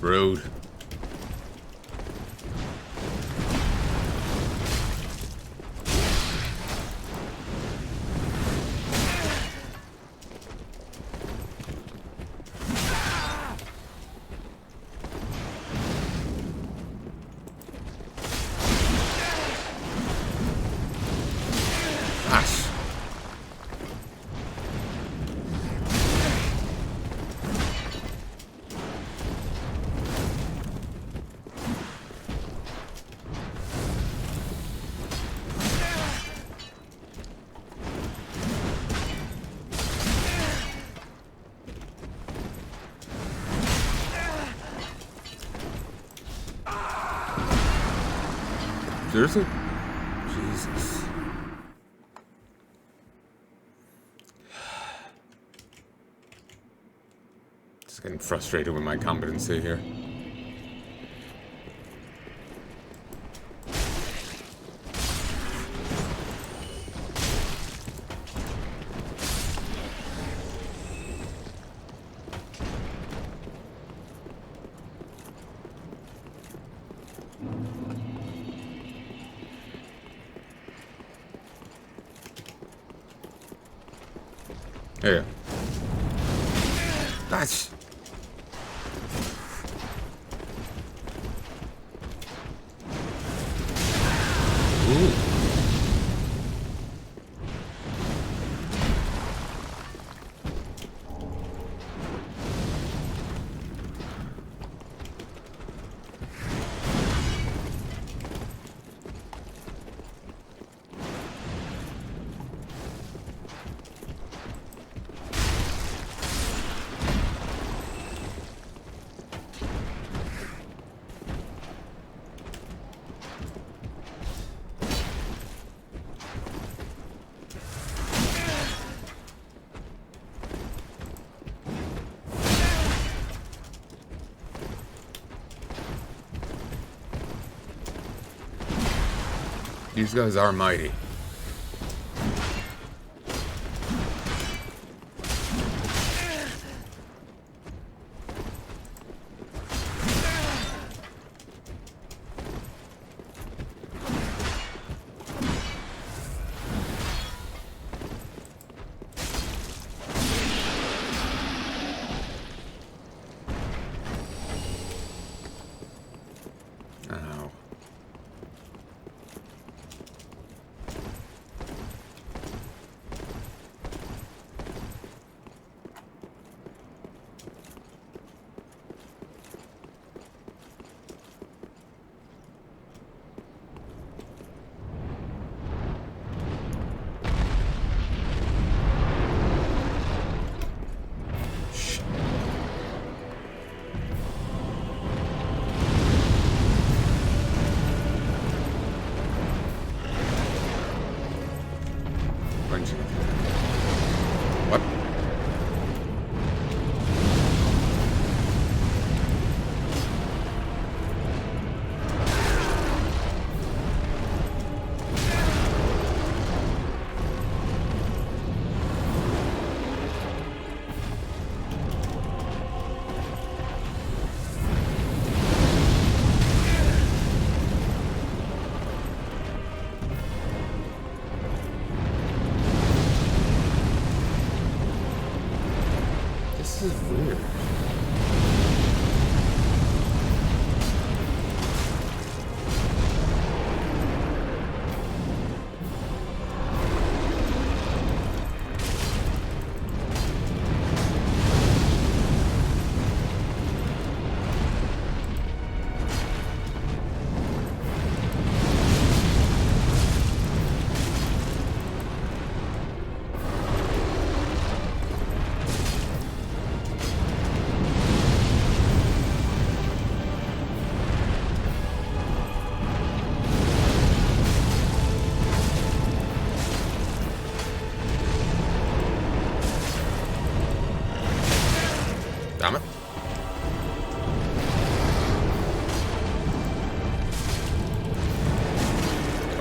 Rude. Gosh. Seriously? Jesus. Just getting frustrated with my competency here. Here. Nice. Ooh. These guys are mighty. Ow.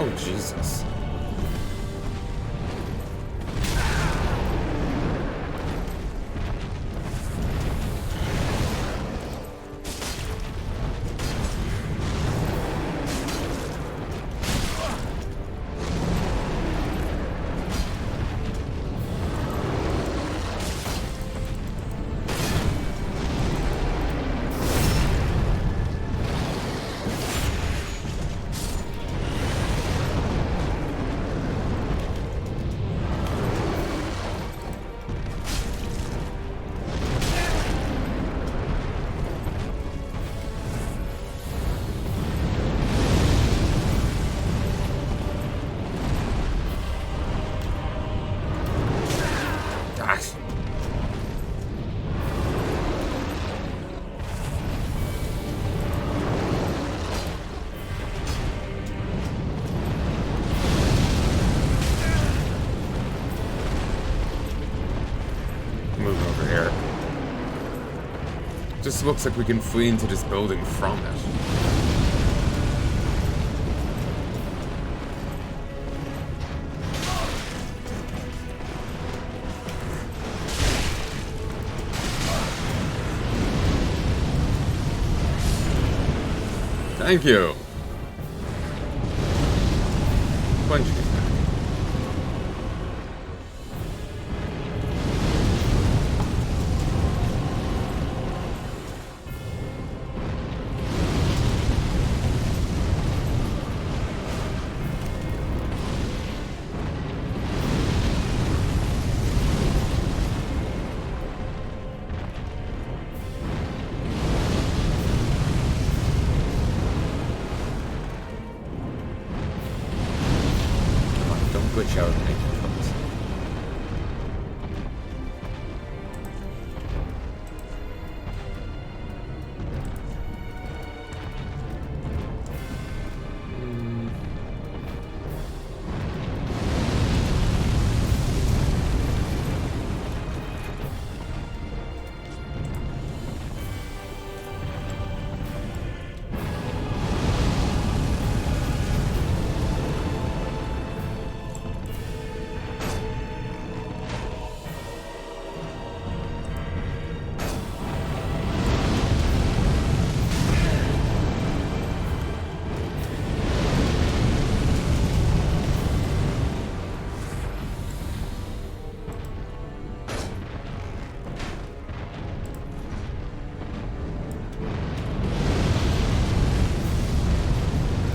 Oh, Jesus. Move over here. Just looks like we can flee into this building from it. Thank you. Punch me. Glitch out and make it focus.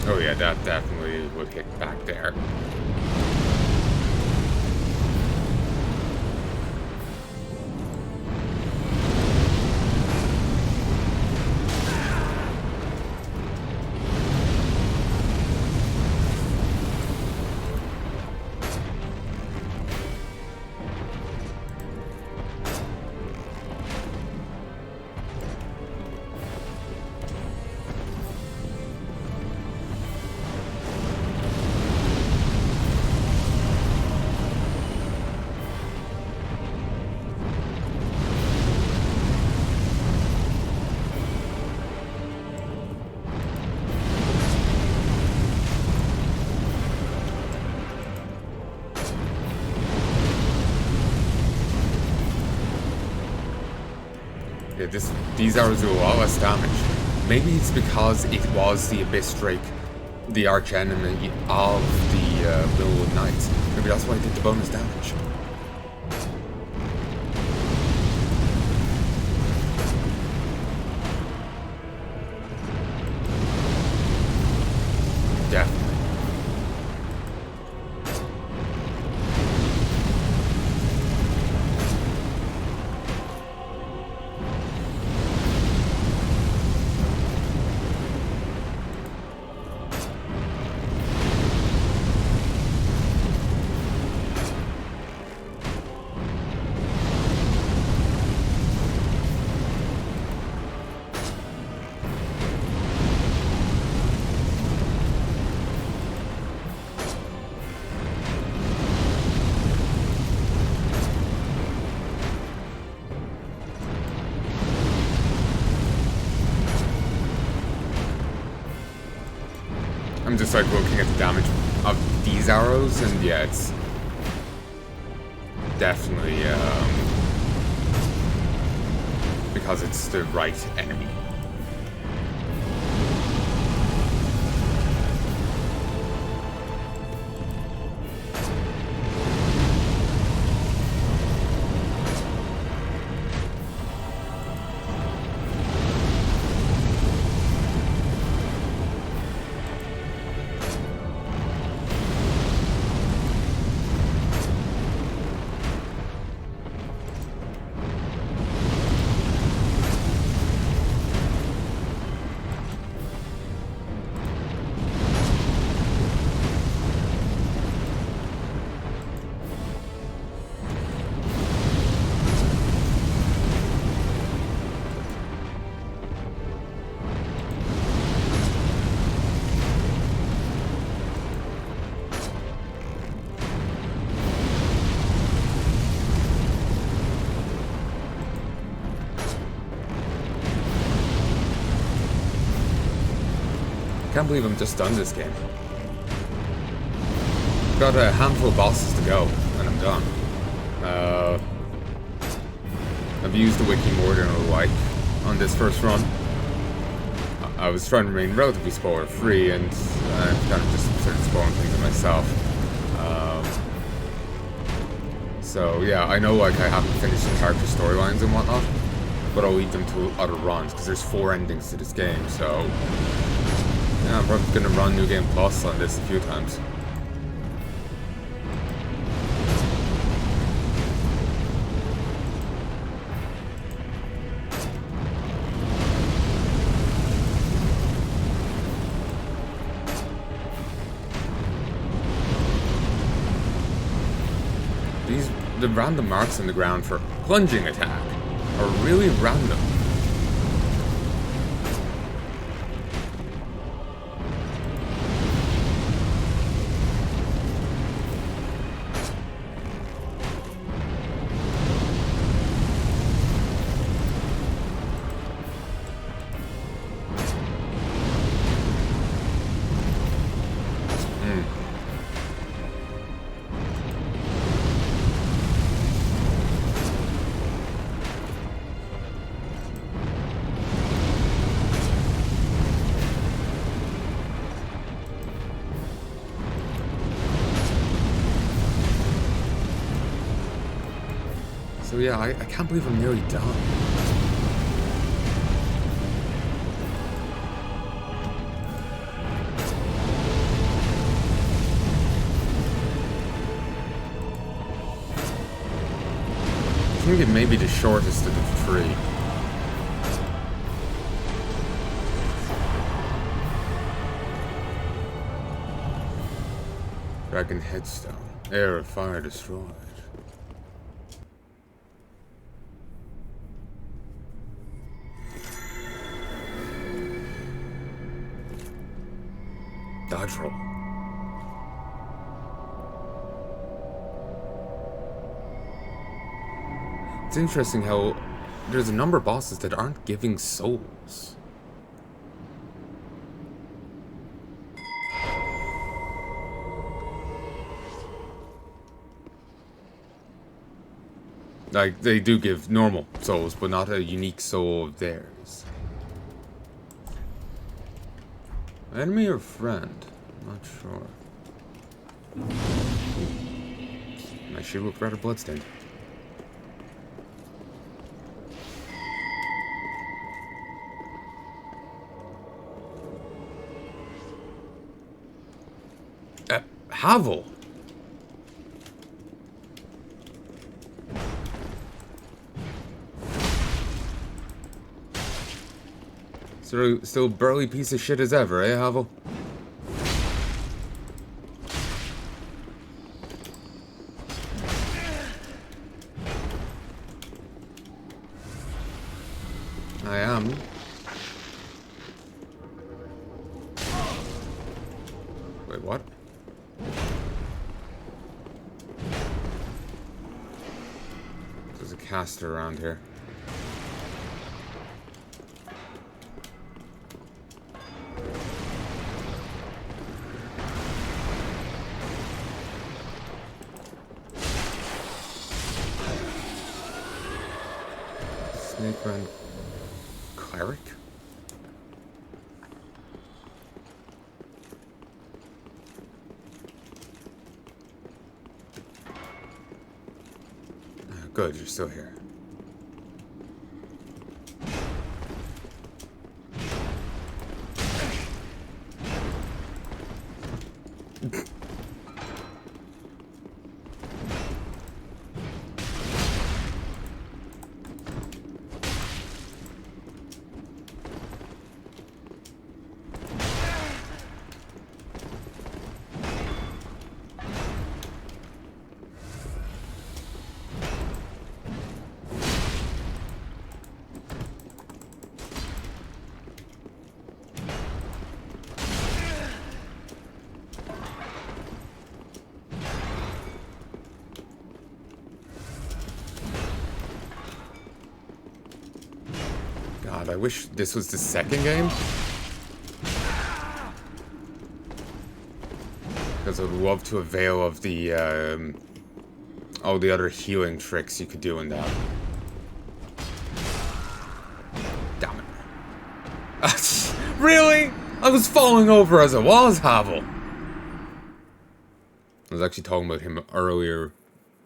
Oh yeah, that definitely would hit back there. Yeah, these arrows do a lot less damage. Maybe it's because it was the Abyss Drake, the arch enemy of the Millwood Knights. Maybe that's why it did the bonus damage. Definitely. I'm just like looking at the damage of these arrows, and yeah, it's definitely because it's the right enemy. I can't believe I'm just done this game. Got a handful of bosses to go, and I'm done. I've used the wiki more than I would like on this first run. I was trying to remain relatively spoiler free, and I've kind of just started spoiling things on myself. So yeah, I know like I haven't finished the character storylines and whatnot, but I'll leave them to other runs because there's 4 endings to this game. So yeah, I'm probably gonna run New Game Plus on this a few times. The random marks on the ground for plunging attack are really random. So yeah, I can't believe I'm nearly done. I think it may be the shortest of the 3. Dragon Headstone. Air of Fire destroyed. Dodge roll. It's interesting how there's a number of bosses that aren't giving souls. Like, they do give normal souls, but not a unique soul of theirs. Enemy or friend? Not sure. My shield looked rather bloodstained. Havel! Still burly piece of shit as ever, eh, Havel? I am. Wait, what? There's a caster around here. Wyvern cleric? Good, you're still here. God, I wish this was the second game. Because I would love to avail of the, all the other healing tricks you could do in that. Damn it. Really? I was falling over as I was, Havel. I was actually talking about him earlier.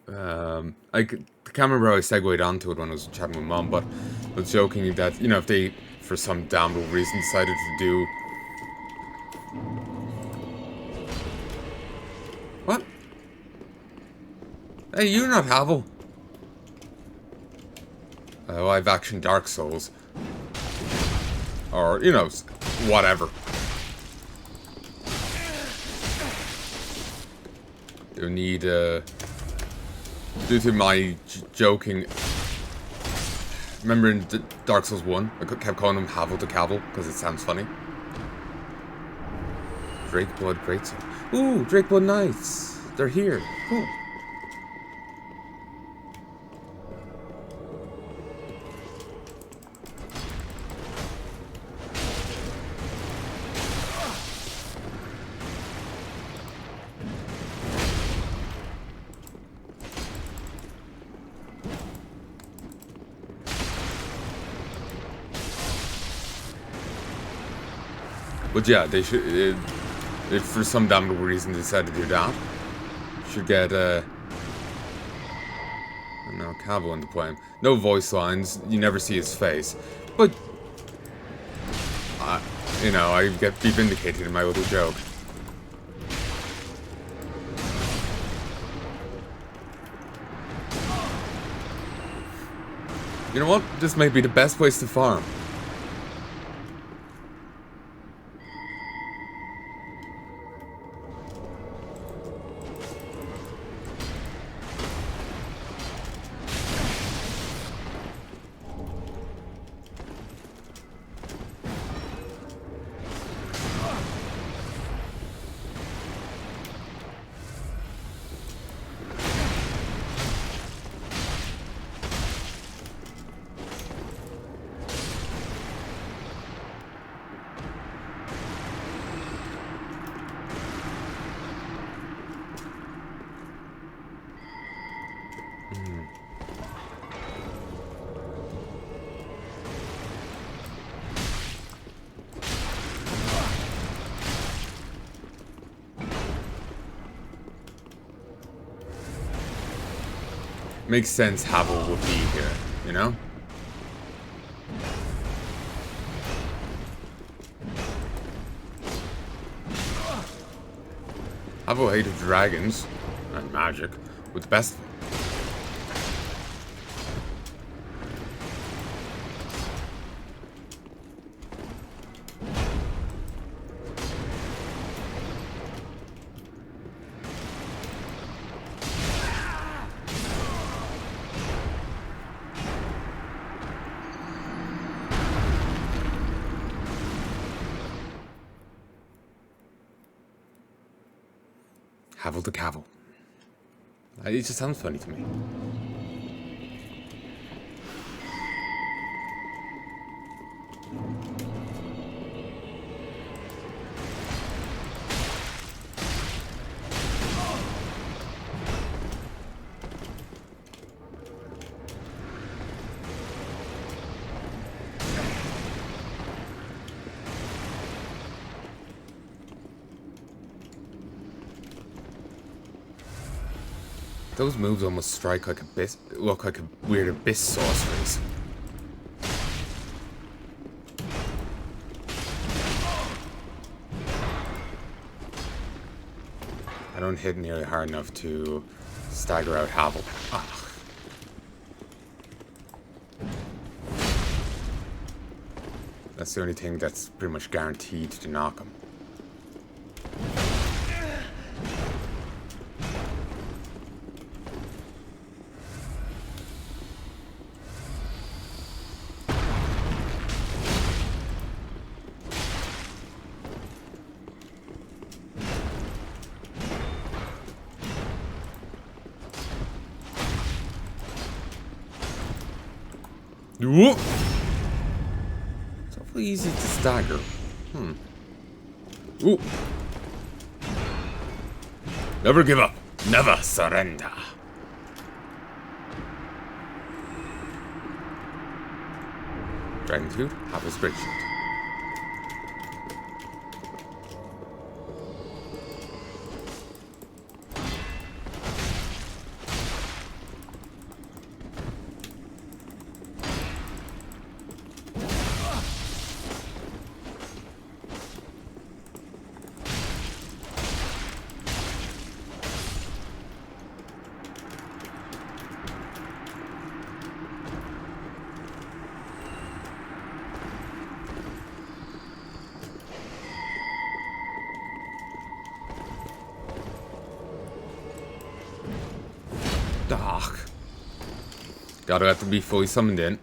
I can't remember how I segued onto it when I was chatting with Mom, but I was joking that, you know, if they, for some damn reason, decided to do... What? Hey, you're not Havel. Live action Dark Souls. Or, you know, whatever. You need, due to my joking... Remember in Dark Souls 1, I kept calling him Havel to Cavel, because it sounds funny. Drakeblood Greatsword. Ooh, Drakeblood Knights. They're here. Cool. But yeah, they should, if for some damn reason they decide to do that, should get, no, Cavill into play. No voice lines, you never see his face. But, you know, I get be vindicated in my little joke. You know what? This may be the best place to farm. Makes sense Havel would be here, you know? Havel hated dragons and magic with the best. Havel to Cavill. It just sounds funny to me. Those moves almost strike like look like a weird abyss sorceries. I don't hit nearly hard enough to stagger out Havel. Ah. That's the only thing that's pretty much guaranteed to knock him. Whoop! It's awfully easy to stagger. Ooh. Never give up. Never surrender. Dragon Flute, Havel's Great Shield. Ugh. Gotta have to be fully summoned in.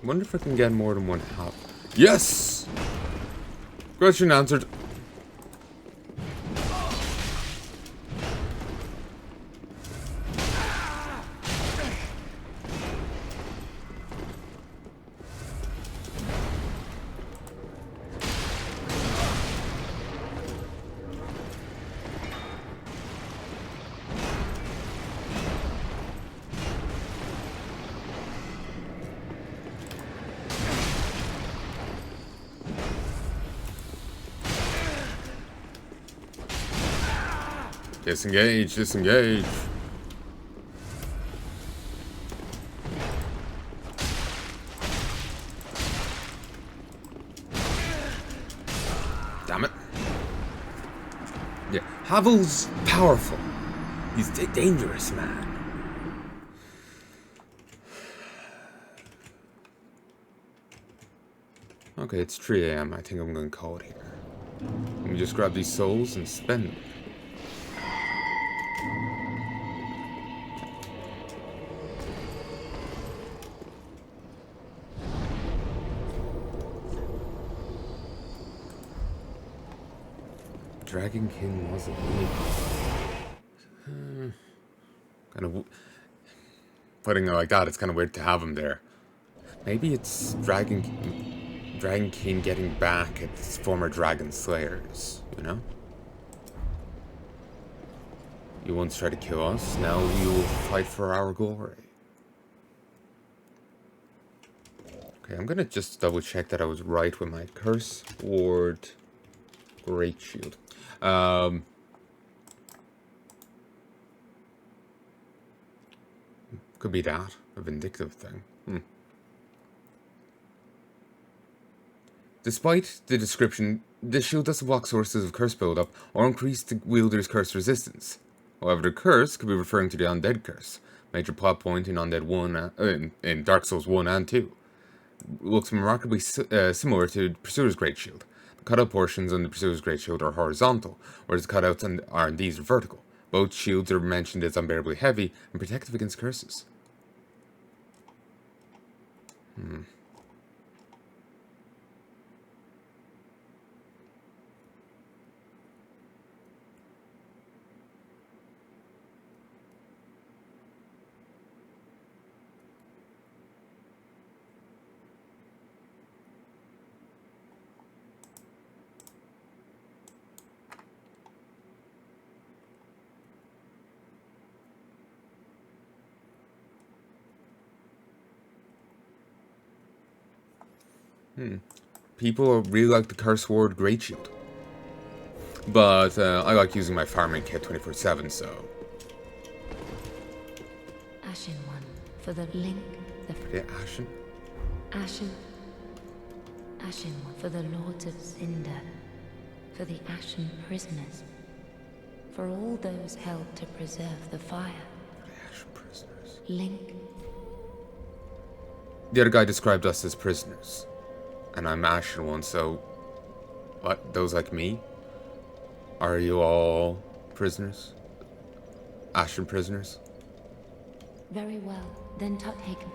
I wonder if I can get more than one Havel. Yes! Question answered. Disengage, disengage. Damn it. Yeah, Havel's powerful. He's dangerous, man. Okay, it's 3 AM. I think I'm gonna call it here. Let me just grab these souls and spend them. Dragon King wasn't me. Kind of putting it like that, it's kind of weird to have him there. Maybe it's Dragon King getting back at his former Dragon Slayers, you know? You once tried to kill us, now we will fight for our glory. Okay, I'm gonna just double check that I was right with my Curse Ward Great Shield. Could be that, a vindictive thing. Despite the description, this shield doesn't block sources of curse buildup or increase the wielder's curse resistance. However, the curse could be referring to the undead curse, Major plot point in Undead 1, in Dark Souls 1 and 2. Looks remarkably similar to Pursuer's Great Shield. The cutout portions on the Pursuer's Great Shield are horizontal, whereas the cutouts on R&D's are vertical. Both shields are mentioned as unbearably heavy and protective against curses. People really like the Curse Ward Great Shield. But I like using my farming kit 24/7, so... Ashen one, for the link, Yeah, Ashen? Ashen one, for the lords of Cinder, for the Ashen prisoners, for all those held to preserve the fire. The Ashen prisoners. Link. The other guy described us as prisoners. And I'm Ashen one, so... What? Those like me? Are you all prisoners? Ashen prisoners? Very well, then take him.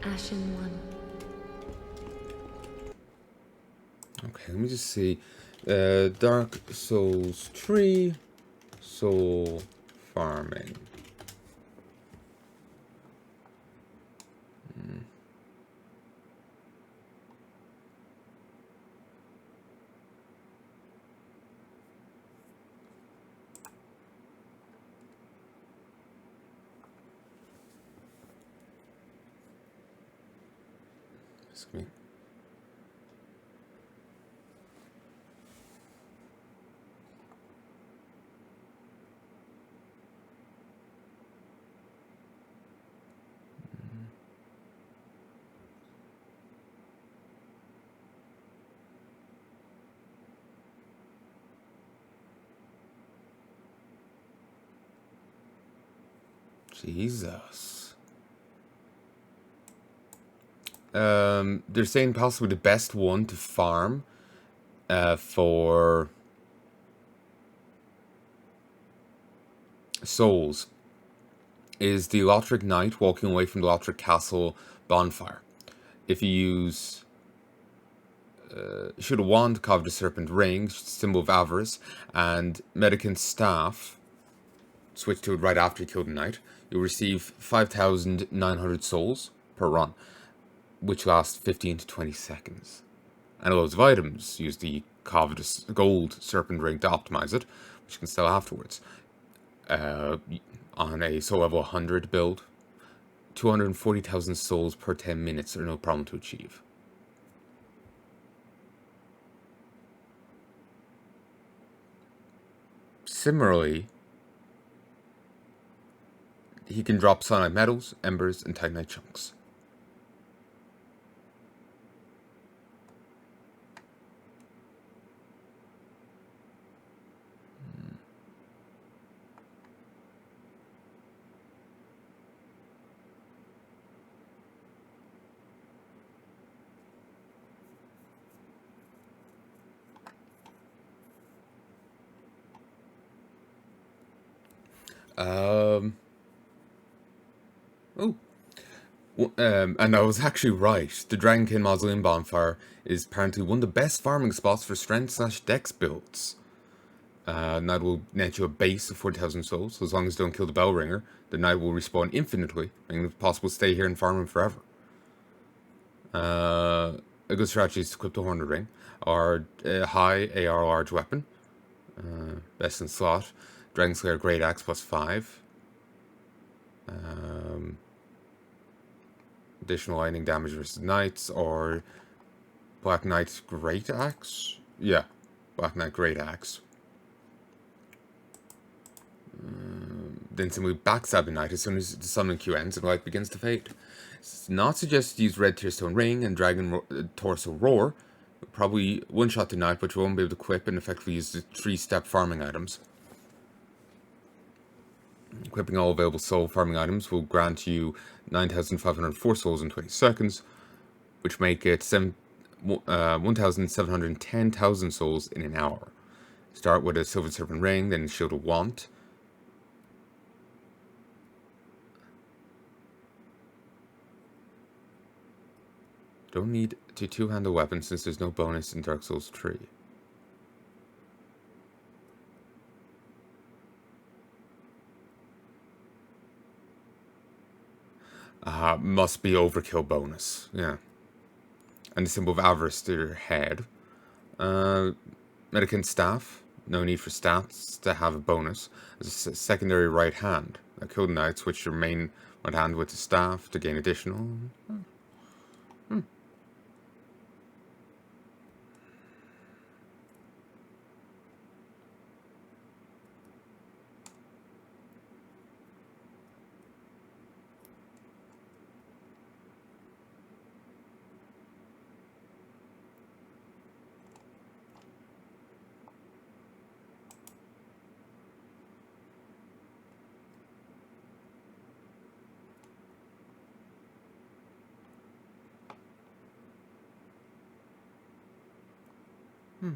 Ashen one. Okay, let me just see. Dark Souls 3, Soul Farming. Excuse me. Jesus. They're saying possibly the best one to farm for souls is the Lothric Knight walking away from the Lothric Castle bonfire. If you use should a wand, Covetous Serpent Ring, symbol of avarice, and Medicant's Staff, switch to it right after you kill the knight, you'll receive 5,900 souls per run, which lasts 15 to 20 seconds. And loads of items use the Covetous Gold Serpent Ring to optimize it, which you can sell afterwards. On a soul level 100 build, 240,000 souls per 10 minutes are no problem to achieve. Similarly, he can drop Sunlight Metals, Embers, and Titanite Chunks. And I was actually right. The Dragonkin Mausoleum Bonfire is apparently one of the best farming spots for strength/dex builds. And that will net you a base of 40,000 souls. So as long as you don't kill the Bell Ringer, the knight will respawn infinitely, making it possible to stay here and farm him forever. A good strategy is to equip the Horned Ring, or high AR large weapon. Best in slot. Dragon Slayer Great Axe +5. Additional lightning damage versus knights, or Black Knight Great Axe? Yeah, Black Knight Great Axe. Then simply backstab the knight as soon as the summoning queue ends and light begins to fade. It's not suggested to use Red Tearstone Ring and Dragon Torso Roar. Probably one-shot the knight, but you won't be able to equip and effectively use the 3-step farming items. Equipping all available soul farming items will grant you 9,504 souls in 20 seconds, which make it 1,710,000 souls in an hour. Start with a Silver Serpent Ring, then Shield of Want. Don't need to two-handle weapon since there's no bonus in Dark Souls 3. Must be overkill bonus, yeah. And the symbol of avarice to your head. Medicant staff, no need for stats to have a bonus. As a secondary right hand. Kill the knight, switch your main right hand with the staff to gain additional.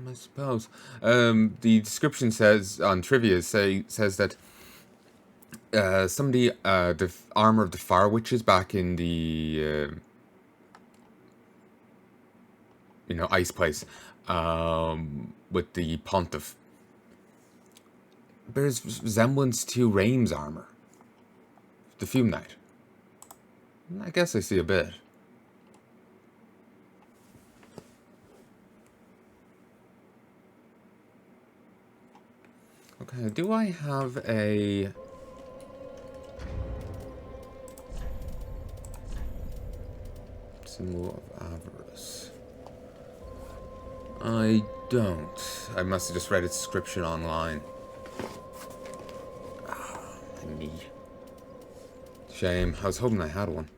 I suppose. The description says on trivia says that some of the armor of the Fire Witches back in the ice place with the Pontiff bears resemblance to Raim's armor, the Fume Knight. I guess I see a bit. Okay, do I have a... symbol of avarice? I don't. I must have just read its description online. My knee. Shame. I was hoping I had one.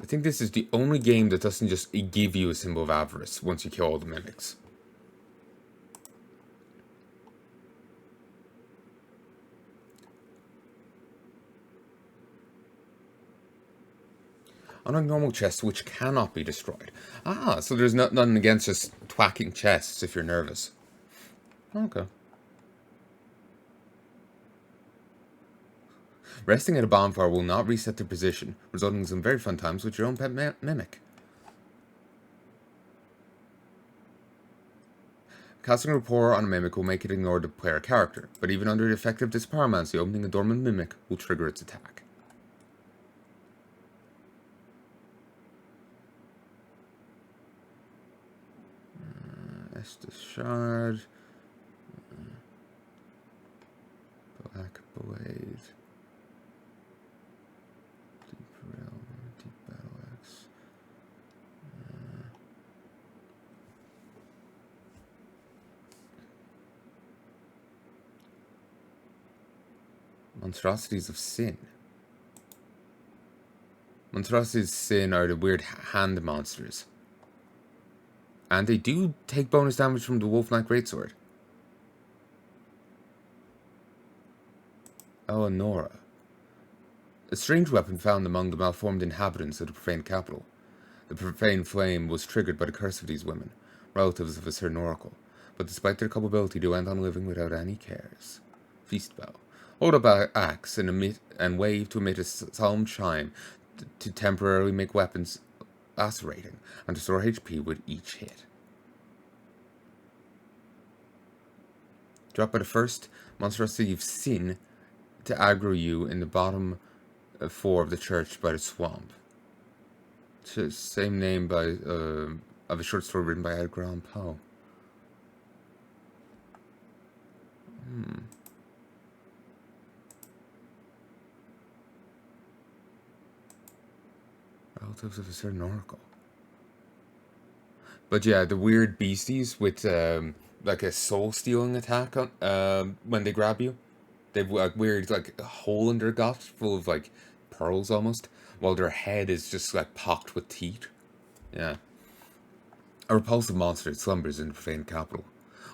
I think this is the only game that doesn't just give you a symbol of avarice once you kill all the mimics. Unlike normal chests, which cannot be destroyed. Ah, so there's nothing against just twacking chests if you're nervous. Okay. Resting at a bonfire will not reset their position, resulting in some very fun times with your own pet mimic. Casting a rapport on a mimic will make it ignore the player character, but even under the effect of this pyromancy, opening a dormant mimic will trigger its attack. Estus Shard. Black Blade. Deep Battle Axe. Monstrosities of Sin. Monstrosities of Sin are the weird hand monsters. And they do take bonus damage from the Wolf Knight Greatsword. Eleonora. A strange weapon found among the malformed inhabitants of the profaned capital. The profane flame was triggered by the curse of these women, relatives of a certain oracle, but despite their culpability they went on living without any cares. Feast bell. Hold up an axe and wave to emit a solemn chime to temporarily make weapons lacerating and restore HP with each hit. Drop by the first monstrosity of Sin to aggro you in the bottom 4 of the church by the swamp. Same name by of a short story written by Edgar Allan Poe. Relatives of a certain oracle. But yeah, the weird beasties with like a soul stealing attack on when they grab you. They've like weird like a hole in their gut full of like pearls almost, while their head is just like pocked with teeth. Yeah. A repulsive monster that slumbers in the profaned capital.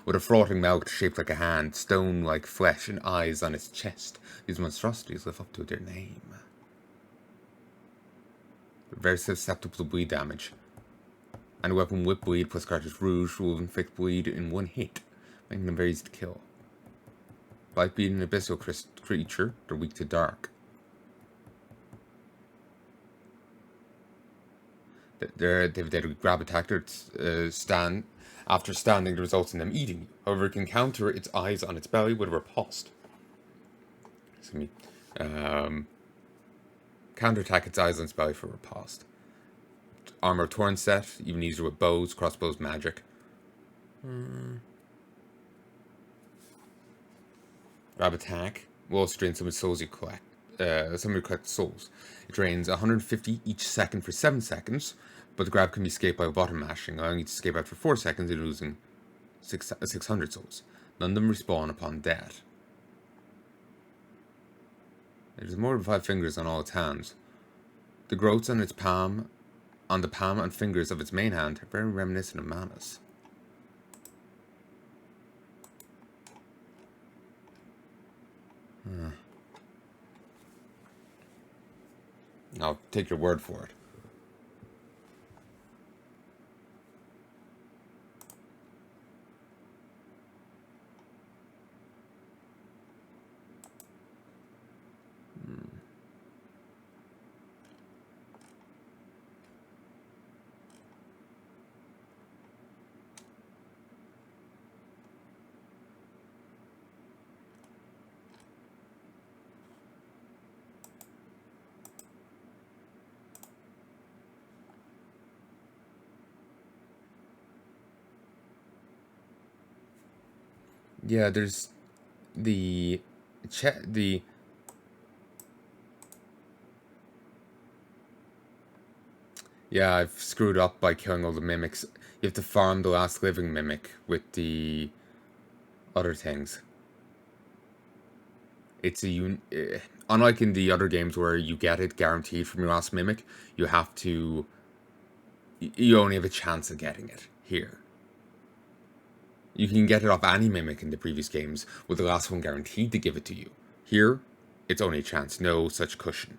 With a frothing mouth shaped like a hand, stone-like flesh and eyes on its chest, these monstrosities live up to their name. They're very susceptible to bleed damage. And a weapon with bleed plus cartridge rouge will inflict bleed in one hit, making them very easy to kill. Like being an abyssal creature, they're weak to dark. They've grab attack stand. After standing, the results in them eating you. However, it can counter its eyes on its belly with a riposte. Excuse me. Counterattack its eyes on its belly for riposte. Armor torn set, even easier with bows, crossbows, magic. Grab attack will also drain some of the souls you collect. Some of your collected souls. It drains 150 each second for 7 seconds, but the grab can be escaped by button mashing, allowing you to escape after 4 seconds and losing 600 souls. None of them respawn upon death. There's more than 5 fingers on all its hands. The growths on its palm, on the palm and fingers of its main hand, are very reminiscent of Mana's. I'll take your word for it. Yeah, there's the yeah, I've screwed up by killing all the mimics. You have to farm the last living mimic with the other things. It's unlike in the other games where you get it guaranteed from your last mimic, you have to you only have a chance of getting it here. You can get it off any mimic in the previous games, with the last one guaranteed to give it to you. Here, it's only a chance, no such cushion.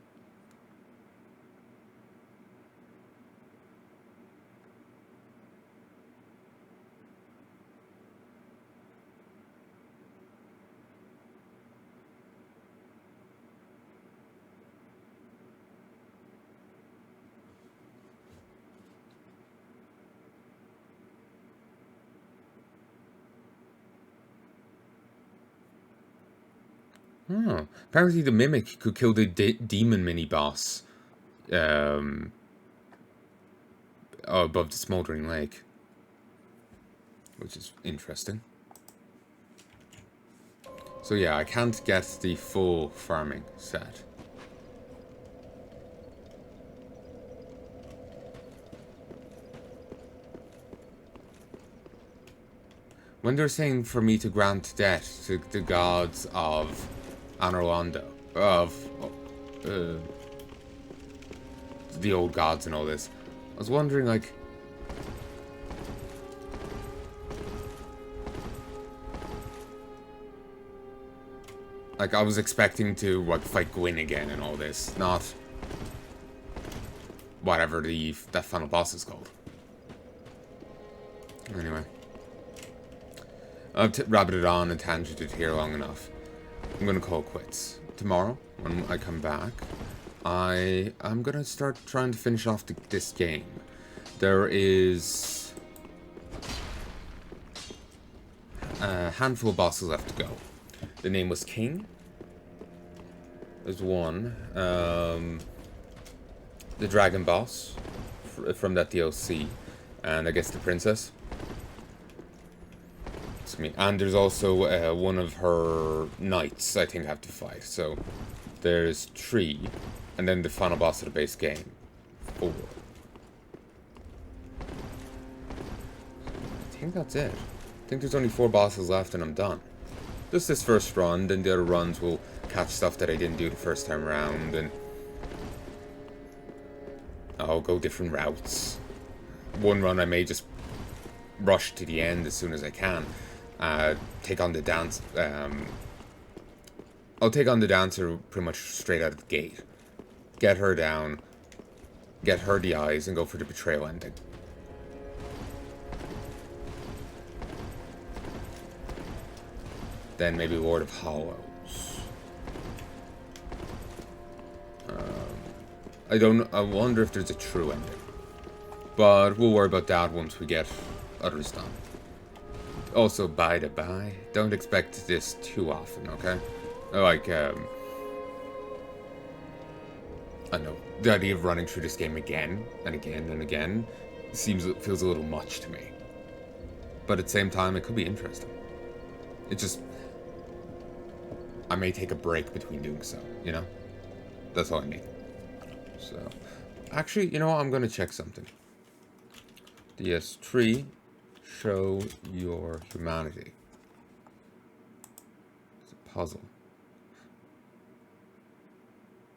Oh, apparently the mimic could kill the demon mini-boss above the smoldering lake, which is interesting. So yeah, I can't get the full farming set. When they're saying for me to grant debt to the gods of Anorlando, of the old gods and all this, I was wondering, like, I was expecting to, like, fight Gwyn again and all this, not whatever that final boss is called. Anyway. I've rabbited on and tangented here long enough. I'm gonna call quits. Tomorrow, when I come back, I'm gonna start trying to finish off this game. There is a handful of bosses left to go. The Nameless King. There's one. The Dragon Boss from that DLC. And I guess the Princess. And there's also one of her knights, I think, I have to fight. So there's 3, and then the final boss of the base game. 4. I think that's it. I think there's only 4 bosses left and I'm done. Just this first run, then the other runs will catch stuff that I didn't do the first time around, and I'll go different routes. One run I may just rush to the end as soon as I can. Take on the dance. I'll take on the dancer pretty much straight out of the gate. Get her down, get her the eyes, and go for the betrayal ending. Then maybe Lord of Hollows. I wonder if there's a true ending. But we'll worry about that once we get others done. Also, by the by, don't expect this too often, okay? Like, I know, the idea of running through this game again and again and again feels a little much to me. But at the same time, it could be interesting. It just, I may take a break between doing so, you know? That's all I mean. So, actually, you know what? I'm gonna check something. DS3, show your humanity. It's a puzzle.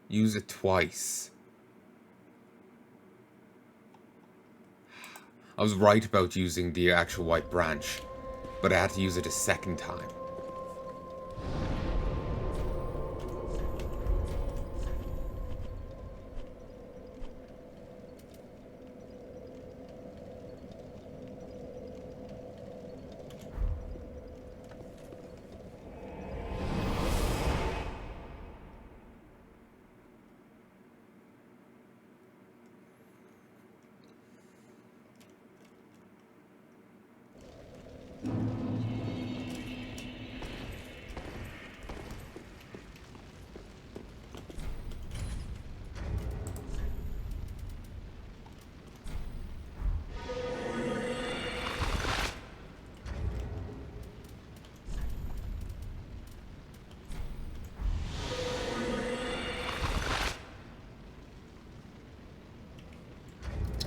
Use it twice. I was right about using the actual white branch, but I had to use it a second time.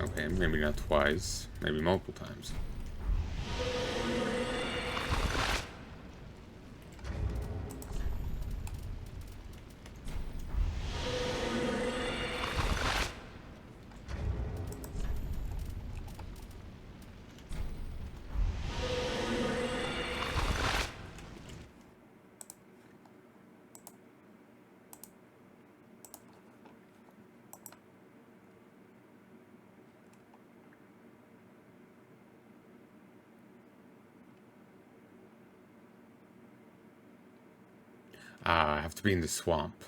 Okay, maybe not twice, maybe multiple times. I have to be in the swamp.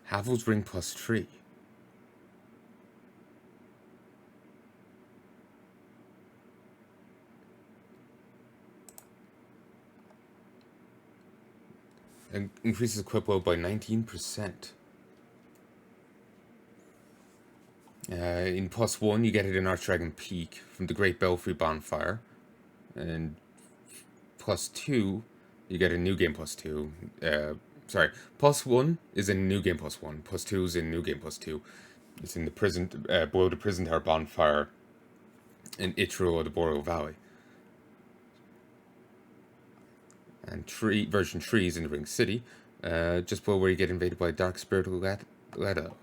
Havel's ring +3. Increases equip load by 19%. In +1, you get it in Archdragon Peak from the Great Belfry Bonfire. And +2, you get a new game +2. Sorry, +1 is in new game +1. +2 is in new game +2. It's in the prison, below the Prison Tower Bonfire in Itro or the Boreal Valley. And version 3 is in the Ring City, just below where you get invaded by Dark Spirit Leto.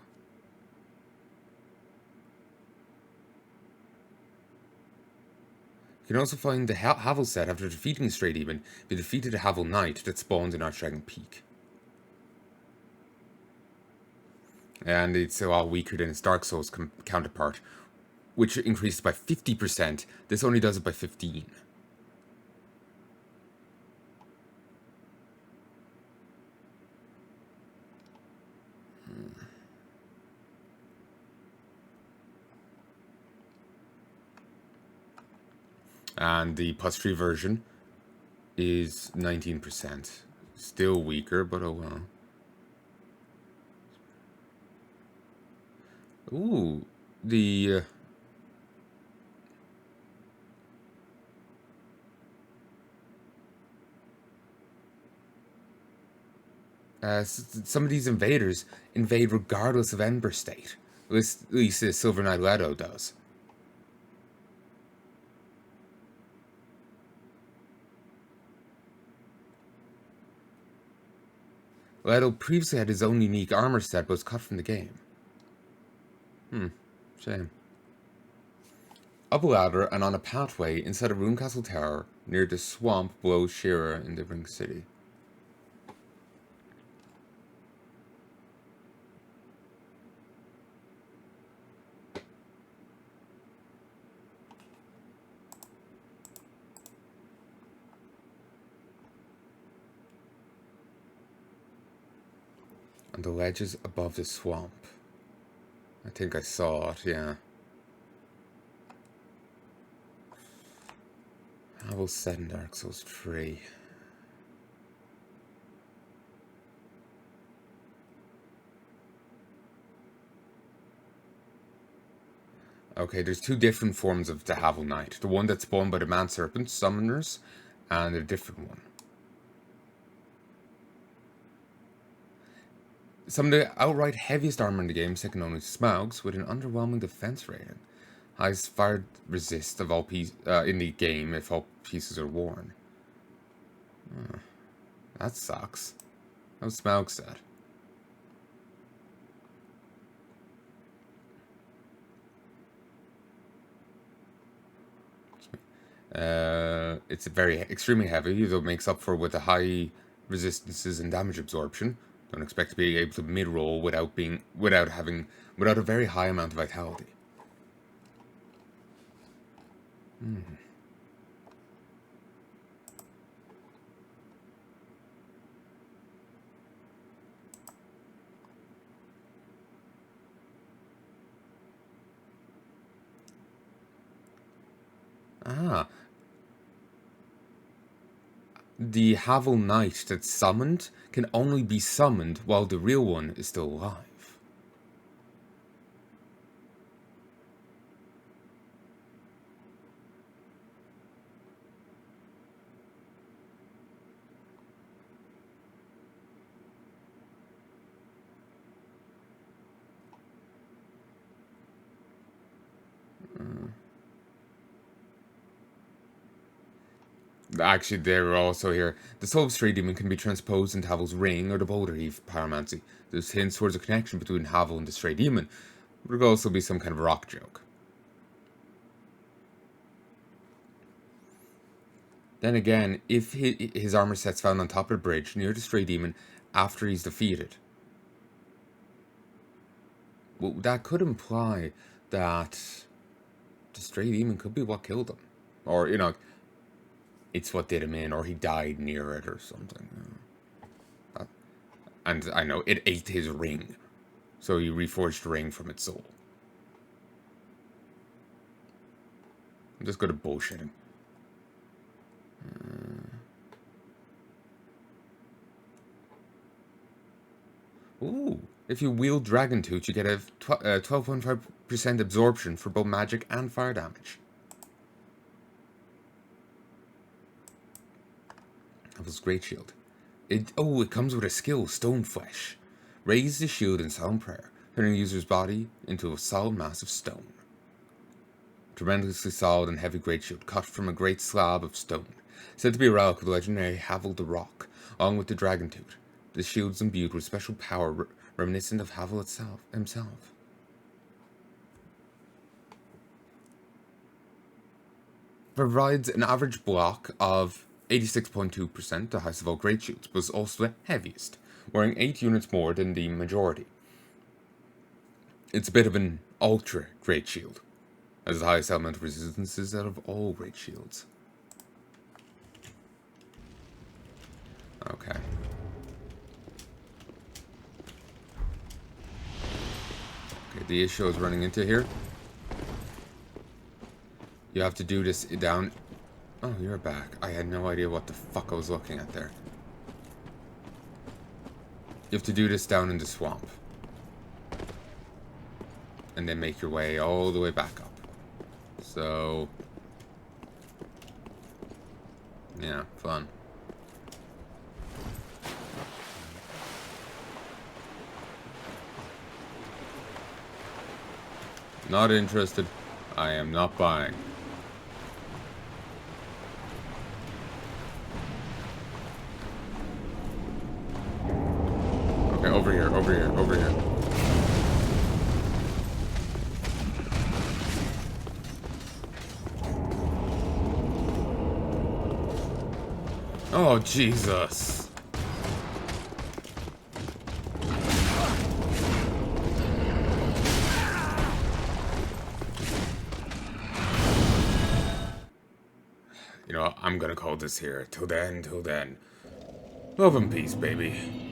You can also find the Havel set after defeating a Stray Demon. They defeated a Havel Knight that spawns in Archdragon Peak. And it's a lot weaker than its Dark Souls counterpart, which increased by 50%. This only does it by 15%. And the +3 version is 19%. Still weaker, but oh well. Ooh, the some of these invaders invade regardless of Ember State. At least the Silver Knight Leto does. Leto previously had his own unique armor set, but was cut from the game. Shame. Up a ladder and on a pathway inside a Runecastle Tower near the swamp below Shira in the Ring City. On the ledges above the swamp. I think I saw it, yeah. Havel set in Dark Souls 3. Okay, there's two different forms of the Havel Knight. The one that's spawned by the Man Serpent summoners, and a different one. Some of the outright heaviest armor in the game, second only to Smaugs, with an underwhelming defense rating. Highest fire resist of all in the game if all pieces are worn. That sucks. How's Smaug set? It's extremely heavy, though it makes up for with the high resistances and damage absorption. Don't expect to be able to mid-roll without a very high amount of vitality. The Havel Knight that's summoned can only be summoned while the real one is still alive. Actually, they're also here. The soul of Stray Demon can be transposed into Havel's ring or the Boulder Heave pyromancy. There's hints towards a connection between Havel and the Stray Demon. There could also be some kind of rock joke. Then again, if his armor set's found on top of the bridge near the Stray Demon after he's defeated, well, that could imply that the Stray Demon could be what killed him. Or, it's what did him in, or he died near it or something. And I know, it ate his ring. So he reforged the ring from its soul. I'm just going to bullshit him. Ooh, if you wield Dragon Tooth, you get a 12.5% absorption for both magic and fire damage. Havel's Great Shield. It comes with a skill, Stone Flesh. Raise the shield in solemn prayer, turning the user's body into a solid mass of stone. Tremendously solid and heavy great shield, cut from a great slab of stone. Said to be a relic of the legendary Havel the Rock, along with the Dragon Tooth. The shield is imbued with special power reminiscent of Havel himself. Provides an average block of 86.2%, the highest of all great shields, but is also the heaviest, wearing 8 units more than the majority. It's a bit of an ultra great shield, as the highest elemental resistances out of all great shields. Okay. Okay, the issue is running into here. You have to do this down. Oh, you're back. I had no idea what the fuck I was looking at there. You have to do this down in the swamp. And then make your way all the way back up. So... yeah, fun. Not interested. I am not buying. Okay, over here, over here, over here. Oh, Jesus. You know, I'm gonna call this here. Till then, till then. Love and peace, baby.